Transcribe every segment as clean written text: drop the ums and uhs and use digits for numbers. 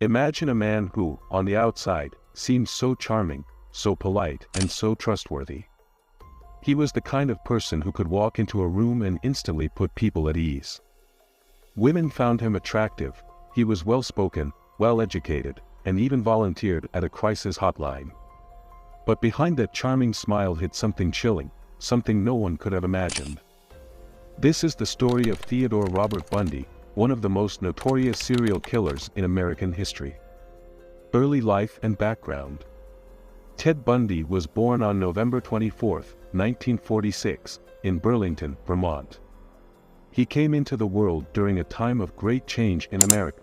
Imagine a man who, on the outside, seemed so charming, so polite, and so trustworthy. He was the kind of person who could walk into a room and instantly put people at ease. Women found him attractive. He was well-spoken, well-educated, and even volunteered at a crisis hotline. But behind that charming smile hid something chilling, something no one could have imagined. This is the story of Theodore Robert Bundy, one of the most notorious serial killers in American history. Early life and background. Ted Bundy was born on November 24, 1946, in Burlington, Vermont. He came into the world during a time of great change in America.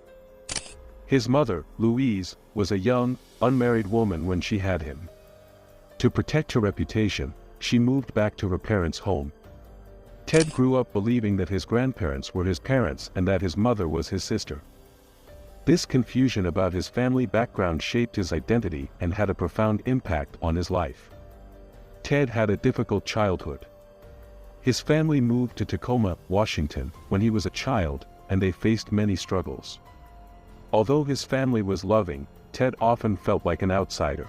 His mother, Louise, was a young, unmarried woman when she had him. To protect her reputation, she moved back to her parents' home. Ted grew up believing that his grandparents were his parents and that his mother was his sister. This confusion about his family background shaped his identity and had a profound impact on his life. Ted had a difficult childhood. His family moved to Tacoma, Washington, when he was a child, and they faced many struggles. Although his family was loving, Ted often felt like an outsider.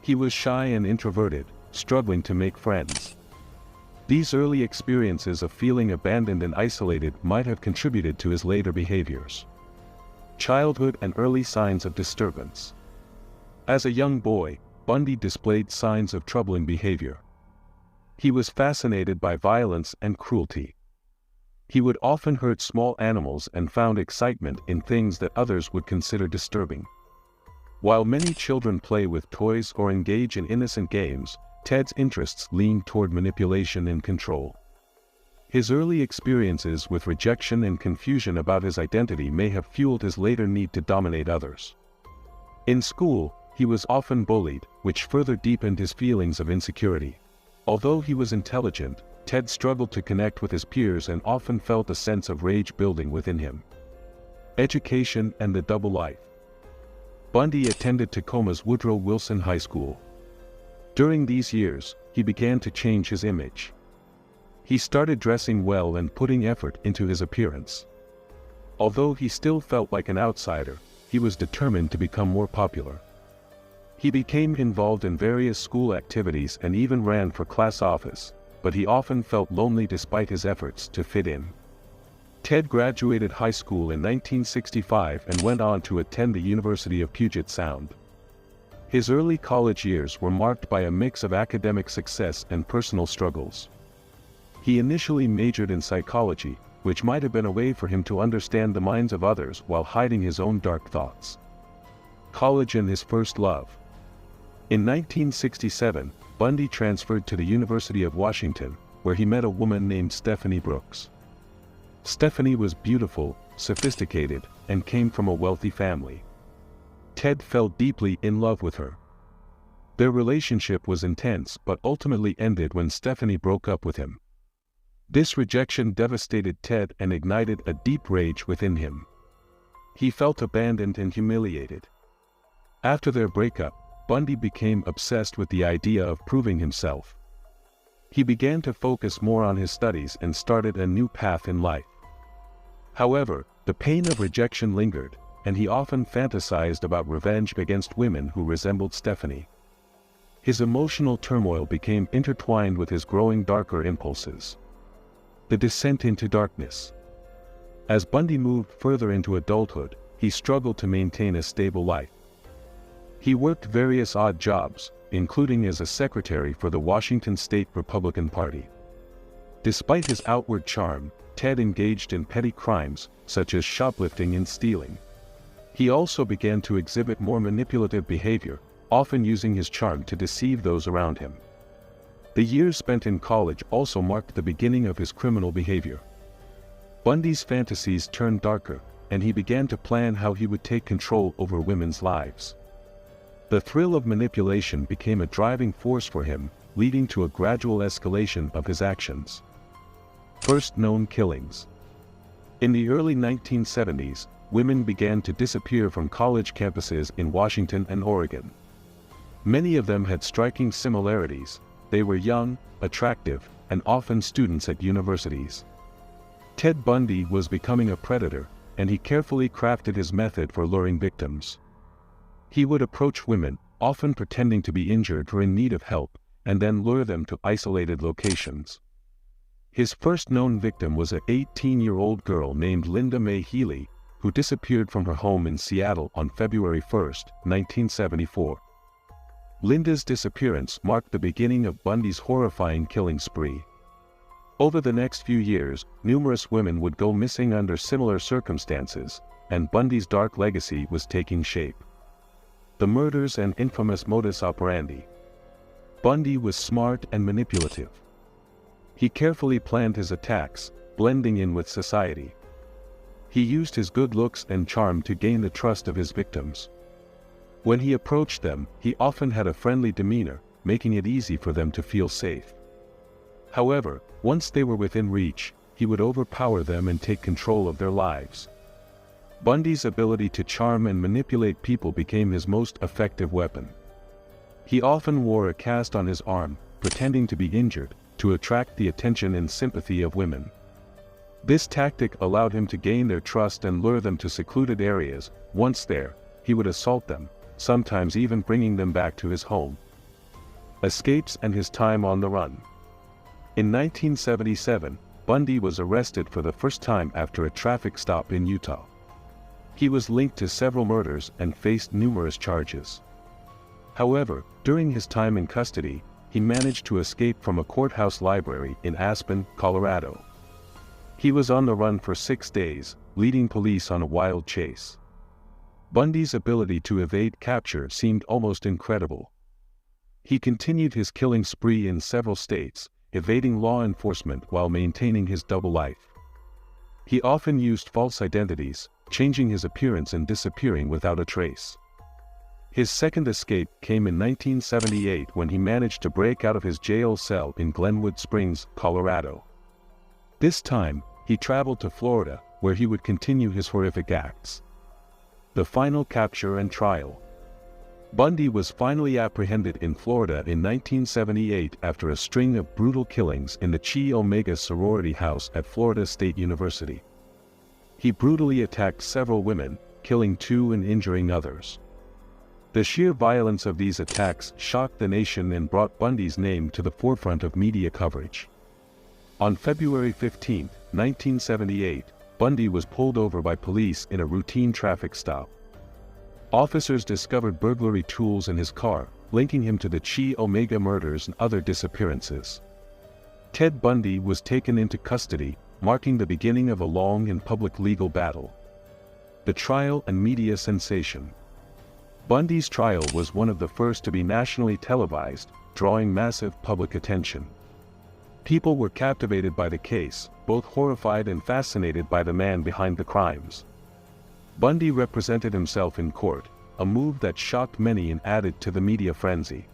He was shy and introverted, struggling to make friends. These early experiences of feeling abandoned and isolated might have contributed to his later behaviors. Childhood and early signs of disturbance. As a young boy, Bundy displayed signs of troubling behavior. He was fascinated by violence and cruelty. He would often hurt small animals and found excitement in things that others would consider disturbing. While many children play with toys or engage in innocent games, Ted's interests leaned toward manipulation and control. His early experiences with rejection and confusion about his identity may have fueled his later need to dominate others. In school, he was often bullied, which further deepened his feelings of insecurity. Although he was intelligent, Ted struggled to connect with his peers and often felt a sense of rage building within him. Education and the double life. Bundy attended Tacoma's Woodrow Wilson High School. During these years, he began to change his image. He started dressing well and putting effort into his appearance. Although he still felt like an outsider, he was determined to become more popular. He became involved in various school activities and even ran for class office, but he often felt lonely despite his efforts to fit in. Ted graduated high school in 1965 and went on to attend the University of Puget Sound. His early college years were marked by a mix of academic success and personal struggles. He initially majored in psychology, which might have been a way for him to understand the minds of others while hiding his own dark thoughts. College and his first love. In 1967, Bundy transferred to the University of Washington, where he met a woman named Stephanie Brooks. Stephanie was beautiful, sophisticated, and came from a wealthy family. Ted fell deeply in love with her. Their relationship was intense but ultimately ended when Stephanie broke up with him. This rejection devastated Ted and ignited a deep rage within him. He felt abandoned and humiliated. After their breakup, Bundy became obsessed with the idea of proving himself. He began to focus more on his studies and started a new path in life. However, the pain of rejection lingered, and he often fantasized about revenge against women who resembled Stephanie. His emotional turmoil became intertwined with his growing darker impulses. The descent into darkness. As Bundy moved further into adulthood, he struggled to maintain a stable life. He worked various odd jobs, including as a secretary for the Washington State Republican Party. Despite his outward charm, Ted engaged in petty crimes, such as shoplifting and stealing. He also began to exhibit more manipulative behavior, often using his charm to deceive those around him. The years spent in college also marked the beginning of his criminal behavior. Bundy's fantasies turned darker, and he began to plan how he would take control over women's lives. The thrill of manipulation became a driving force for him, leading to a gradual escalation of his actions. First known killings. In the early 1970s, women began to disappear from college campuses in Washington and Oregon. Many of them had striking similarities. They were young, attractive, and often students at universities. Ted Bundy was becoming a predator, and he carefully crafted his method for luring victims. He would approach women, often pretending to be injured or in need of help, and then lure them to isolated locations. His first known victim was an 18-year-old girl named Linda Mae Healy, who disappeared from her home in Seattle on February 1, 1974. Linda's disappearance marked the beginning of Bundy's horrifying killing spree. Over the next few years, numerous women would go missing under similar circumstances, and Bundy's dark legacy was taking shape. The murders and infamous modus operandi. Bundy was smart and manipulative. He carefully planned his attacks, blending in with society. He used his good looks and charm to gain the trust of his victims. When he approached them, he often had a friendly demeanor, making it easy for them to feel safe. However, once they were within reach, he would overpower them and take control of their lives. Bundy's ability to charm and manipulate people became his most effective weapon. He often wore a cast on his arm, pretending to be injured, to attract the attention and sympathy of women. This tactic allowed him to gain their trust and lure them to secluded areas. Once there, he would assault them, sometimes even bringing them back to his home. Escapes and his time on the run. In 1977, Bundy was arrested for the first time after a traffic stop in Utah. He was linked to several murders and faced numerous charges. However, during his time in custody, he managed to escape from a courthouse library in Aspen, Colorado. He was on the run for 6 days, leading police on a wild chase. Bundy's ability to evade capture seemed almost incredible. He continued his killing spree in several states, evading law enforcement while maintaining his double life. He often used false identities, changing his appearance and disappearing without a trace. His second escape came in 1978 when he managed to break out of his jail cell in Glenwood Springs, Colorado. This time, he traveled to Florida, where he would continue his horrific acts. The final capture and trial. Bundy was finally apprehended in Florida in 1978 after a string of brutal killings in the Chi Omega sorority house at Florida State University. He brutally attacked several women, killing 2 and injuring others. The sheer violence of these attacks shocked the nation and brought Bundy's name to the forefront of media coverage. On February 15, 1978, Bundy was pulled over by police in a routine traffic stop. Officers discovered burglary tools in his car, linking him to the Chi Omega murders and other disappearances. Ted Bundy was taken into custody, marking the beginning of a long and public legal battle. The trial and media sensation. Bundy's trial was one of the first to be nationally televised, drawing massive public attention. People were captivated by the case, both horrified and fascinated by the man behind the crimes. Bundy represented himself in court, a move that shocked many and added to the media frenzy.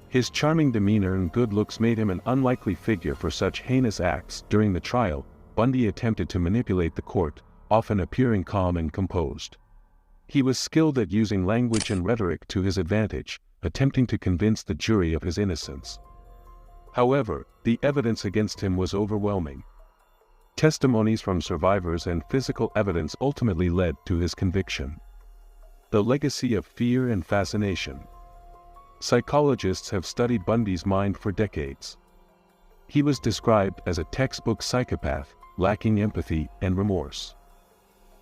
His charming demeanor and good looks made him an unlikely figure for such heinous acts. During the trial, Bundy attempted to manipulate the court, often appearing calm and composed. He was skilled at using language and rhetoric to his advantage, attempting to convince the jury of his innocence. However, the evidence against him was overwhelming. Testimonies from survivors and physical evidence ultimately led to his conviction. The legacy of fear and fascination. Psychologists have studied Bundy's mind for decades. He was described as a textbook psychopath, lacking empathy and remorse.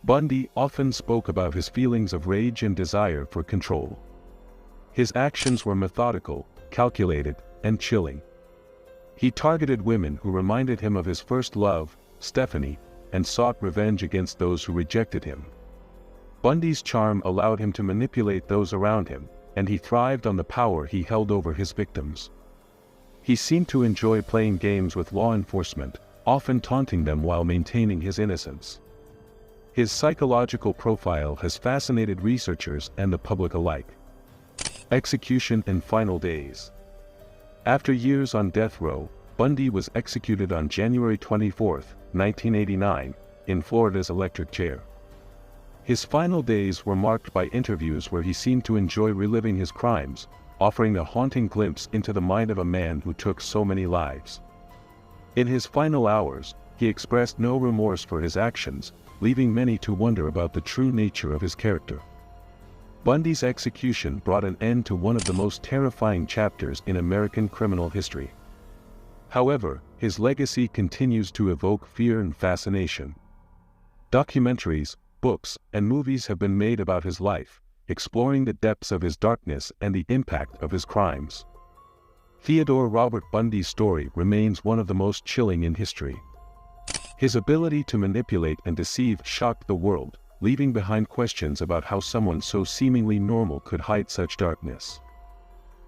Bundy often spoke about his feelings of rage and desire for control. His actions were methodical, calculated, and chilling. He targeted women who reminded him of his first love, Stephanie, and sought revenge against those who rejected him. Bundy's charm allowed him to manipulate those around him, and he thrived on the power he held over his victims. He seemed to enjoy playing games with law enforcement, often taunting them while maintaining his innocence. His psychological profile has fascinated researchers and the public alike. Execution and final days. After years on death row, Bundy was executed on January 24, 1989, in Florida's electric chair. His final days were marked by interviews where he seemed to enjoy reliving his crimes, offering a haunting glimpse into the mind of a man who took so many lives. In his final hours, he expressed no remorse for his actions, leaving many to wonder about the true nature of his character. Bundy's execution brought an end to one of the most terrifying chapters in American criminal history. However, his legacy continues to evoke fear and fascination. Documentaries, books, and movies have been made about his life, exploring the depths of his darkness and the impact of his crimes. Theodore Robert Bundy's story remains one of the most chilling in history. His ability to manipulate and deceive shocked the world, leaving behind questions about how someone so seemingly normal could hide such darkness.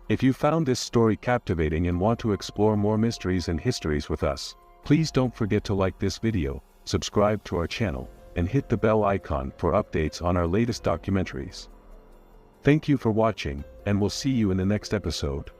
If you found this story captivating and want to explore more mysteries and histories with us, please don't forget to like this video, subscribe to our channel, and hit the bell icon for updates on our latest documentaries. Thank you for watching, and we'll see you in the next episode.